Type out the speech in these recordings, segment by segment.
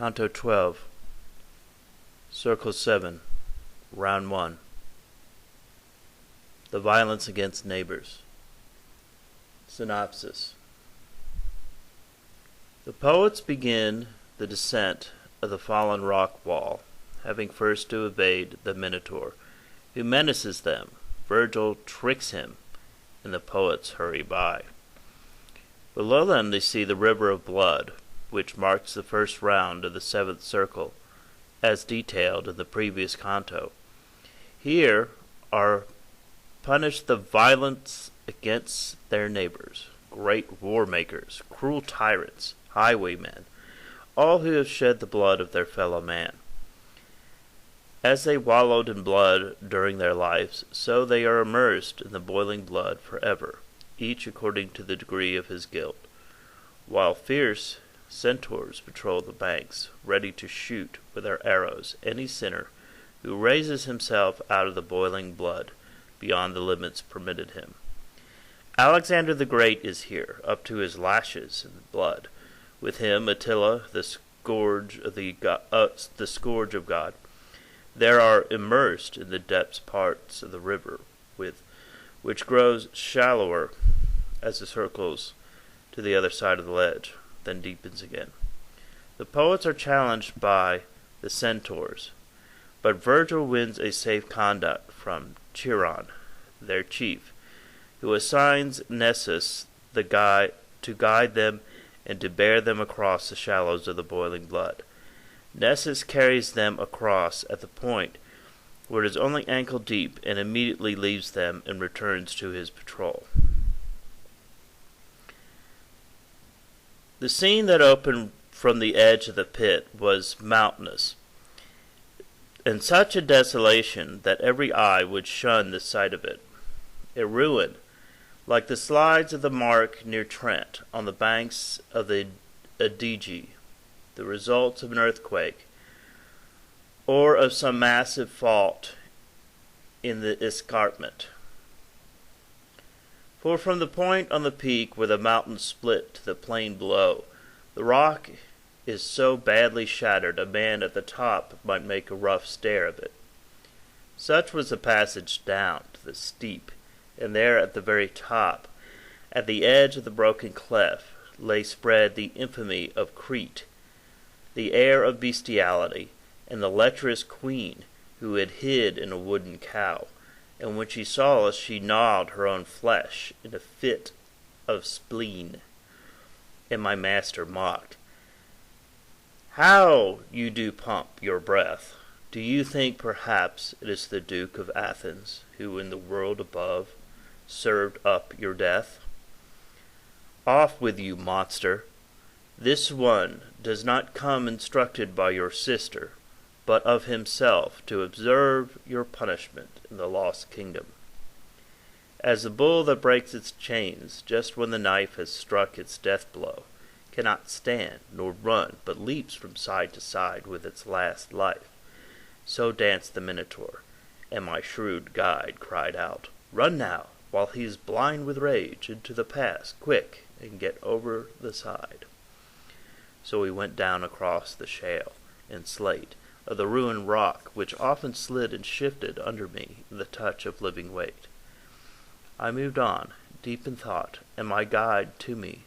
Canto XII, Circle 7, Round 1. The Violence Against Neighbors. Synopsis. The poets begin the descent of the fallen rock wall, having first to evade the Minotaur, who menaces them. Virgil tricks him, and the poets hurry by. Below them they see the river of blood, which marks the first round of the seventh circle, as detailed in the previous canto. Here are punished the violence against their neighbors, great war makers, cruel tyrants, highwaymen, all who have shed the blood of their fellow man. As they wallowed in blood during their lives, so they are immersed in the boiling blood forever, each according to the degree of his guilt, while fierce centaurs patrol the banks, ready to shoot with their arrows any sinner who raises himself out of the boiling blood beyond the limits permitted him. Alexander the Great is here, up to his lashes in blood. With him Attila, the scourge of God. There are immersed in the depths parts of the river, which grows shallower as it circles to the other side of the ledge, then deepens again. The poets are challenged by the centaurs, but Virgil wins a safe conduct from Chiron, their chief, who assigns Nessus to guide them and to bear them across the shallows of the boiling blood. Nessus carries them across at the point where it is only ankle deep and immediately leaves them and returns to his patrol. The scene that opened from the edge of the pit was mountainous, and such a desolation that every eye would shun the sight of it. A ruin, like the slides of the Mark near Trent, on the banks of the Adige, the results of an earthquake, or of some massive fault in the escarpment. For from the point on the peak where the mountain split to the plain below, the rock is so badly shattered a man at the top might make a rough stair of it. Such was the passage down to the steep, and there at the very top, at the edge of the broken cleft, lay spread the infamy of Crete, the heir of bestiality, and the lecherous queen who had hid in a wooden cow, and when she saw us she gnawed her own flesh in a fit of spleen. And my master mocked, "How you do pump your breath! Do you think perhaps it is the Duke of Athens, who in the world above served up your death? Off with you, monster! This one does not come instructed by your sister, but of himself to observe your punishment in the lost kingdom. As the bull that breaks its chains just when the knife has struck its death blow, cannot stand nor run, but leaps from side to side with its last life, so danced the Minotaur, and my shrewd guide cried out, 'Run now, while he is blind with rage, into the pass, quick, and get over the side.' So we went down across the shale and slate of the ruined rock, which often slid and shifted under me in the touch of living weight. I moved on, deep in thought, and my guide to me.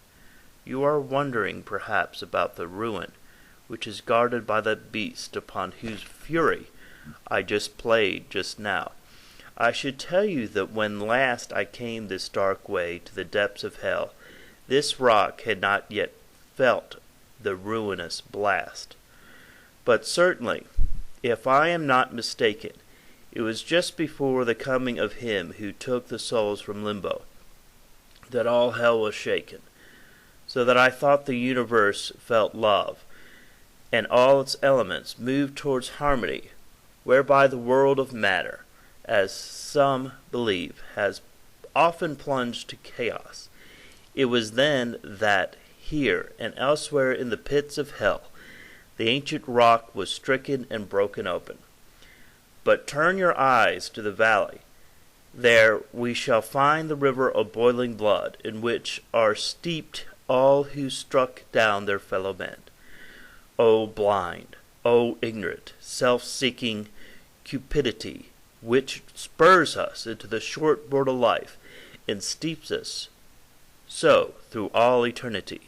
You are wondering perhaps about the ruin which is guarded by that beast upon whose fury I just played just now. I should tell you that when last I came this dark way to the depths of hell, this rock had not yet felt the ruinous blast. But certainly, if I am not mistaken, it was just before the coming of him who took the souls from limbo that all hell was shaken, so that I thought the universe felt love, and all its elements moved towards harmony, whereby the world of matter, as some believe, has often plunged to chaos. It was then that here and elsewhere in the pits of hell the ancient rock was stricken and broken open. But turn your eyes to the valley. There we shall find the river of boiling blood, in which are steeped all who struck down their fellow men. O blind, O ignorant, self-seeking cupidity, which spurs us into the short mortal life and steeps us so through all eternity.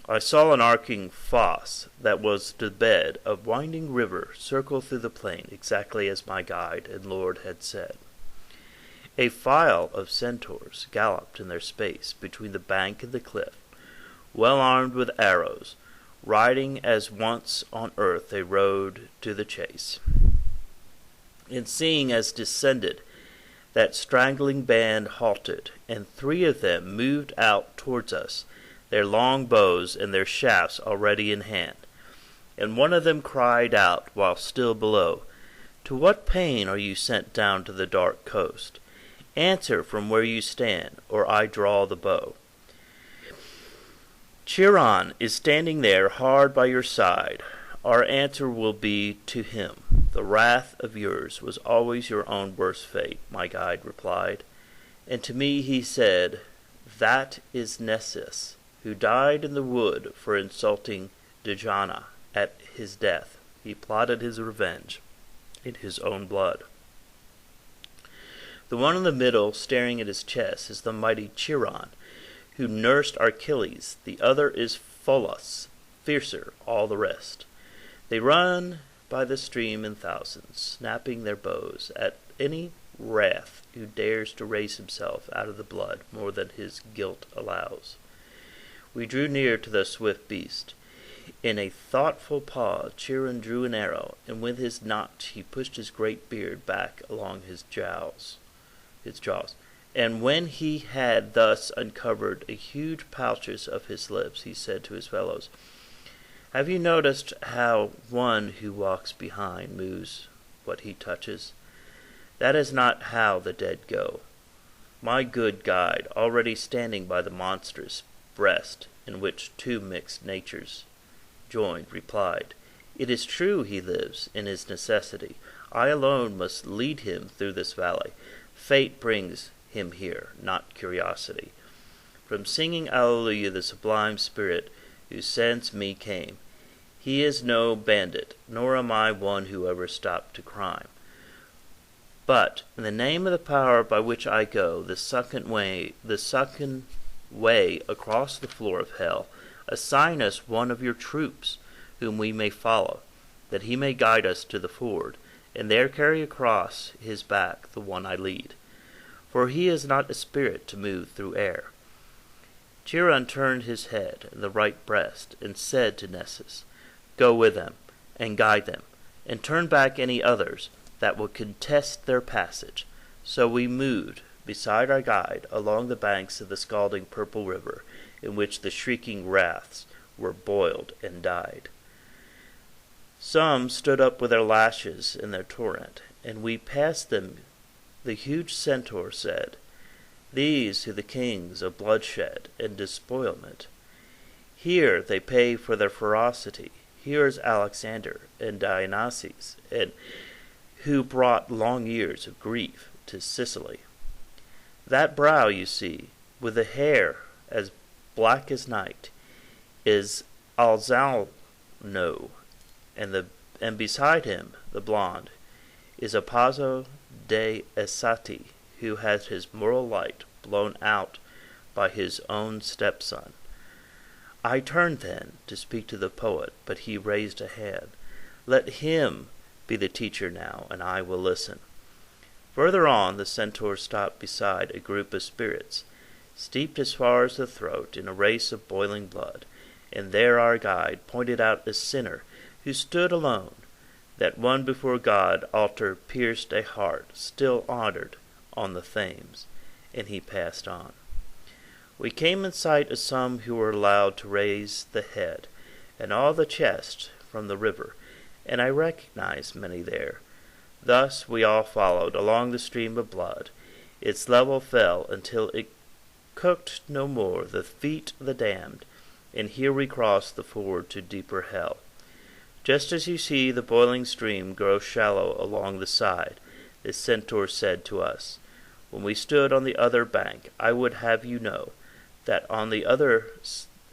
I saw an arcing fosse that was the bed of winding river circle through the plain exactly as my guide and lord had said. A file of centaurs galloped in their space between the bank and the cliff, well armed with arrows, riding as once on earth they rode to the chase. And seeing as descended that strangling band halted, and 3 of them moved out towards us, their long bows and their shafts already in hand. And one of them cried out while still below, "To what pain are you sent down to the dark coast? Answer from where you stand, or I draw the bow." Chiron is standing there hard by your side. Our answer will be to him, "The wrath of yours was always your own worst fate," my guide replied. And to me he said, "That is Nessus, who died in the wood for insulting Dejana. At his death he plotted his revenge in his own blood." The one in the middle, staring at his chest, is the mighty Chiron, who nursed Achilles. The other is Pholus, fiercer all the rest. They run by the stream in thousands, snapping their bows at any wrath who dares to raise himself out of the blood more than his guilt allows. We drew near to the swift beast. In a thoughtful pause, Chiron drew an arrow, and with his notch he pushed his great beard back along his jaws. And when he had thus uncovered a huge pouches of his lips, he said to his fellows, "Have you noticed how one who walks behind moves what he touches? That is not how the dead go." My good guide, already standing by the monstrous breast in which 2 mixed natures joined, replied, "It is true he lives in his necessity. I alone must lead him through this valley. Fate brings him here, not curiosity. From singing Alleluia the sublime spirit who sends me came. He is no bandit, nor am I one who ever stopped to crime. But in the name of the power by which I go, the sunken way across the floor of hell, assign us one of your troops, whom we may follow, that he may guide us to the ford, and there carry across his back the one I lead. For he is not a spirit to move through air." Chiron turned his head and the right breast, and said to Nessus, "Go with them, and guide them, and turn back any others that will contest their passage." So we moved beside our guide along the banks of the scalding purple river, in which the shrieking wraths were boiled and dyed. Some stood up with their lashes in their torrent, and we passed them. The huge centaur said, "These are the kings of bloodshed and despoilment. Here they pay for their ferocity. Here is Alexander and Dionysus, and who brought long years of grief to Sicily. That brow you see, with the hair as black as night, is Alzano, and beside him, the blonde, is Apazzo de Esati, who has his moral light blown out by his own stepson." I turned then to speak to the poet, but he raised a hand. "Let him be the teacher now, and I will listen." Further on, the centaur stopped beside a group of spirits, steeped as far as the throat in a race of boiling blood, and there our guide pointed out a sinner who stood alone. That one before God altar pierced a heart still honored on the Thames, and he passed on. We came in sight of some who were allowed to raise the head and all the chest from the river, and I recognized many there. Thus we all followed along the stream of blood. Its level fell until it cooked no more the feet of the damned, and here we crossed the ford to deeper hell. Just as you see the boiling stream grow shallow along the side, the centaur said to us, when we stood on the other bank, "I would have you know that on the other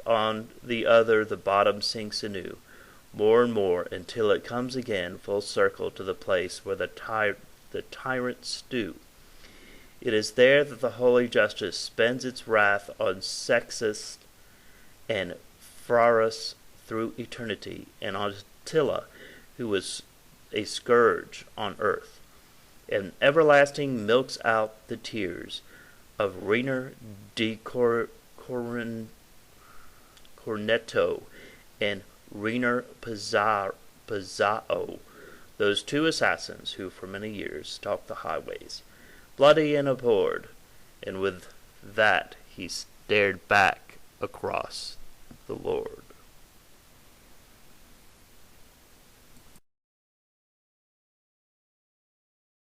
the bottom sinks anew, more and more, until it comes again full circle to the place where the tyrants stew. It is there that the holy justice spends its wrath on Sextus and Varus through eternity, and on Attila, who was a scourge on earth, and everlasting milks out the tears of Rainer de Cornetto and Rainer Pizzao, those two assassins who for many years stalked the highways, bloody and abhorred. And with that he stared back across the Lord.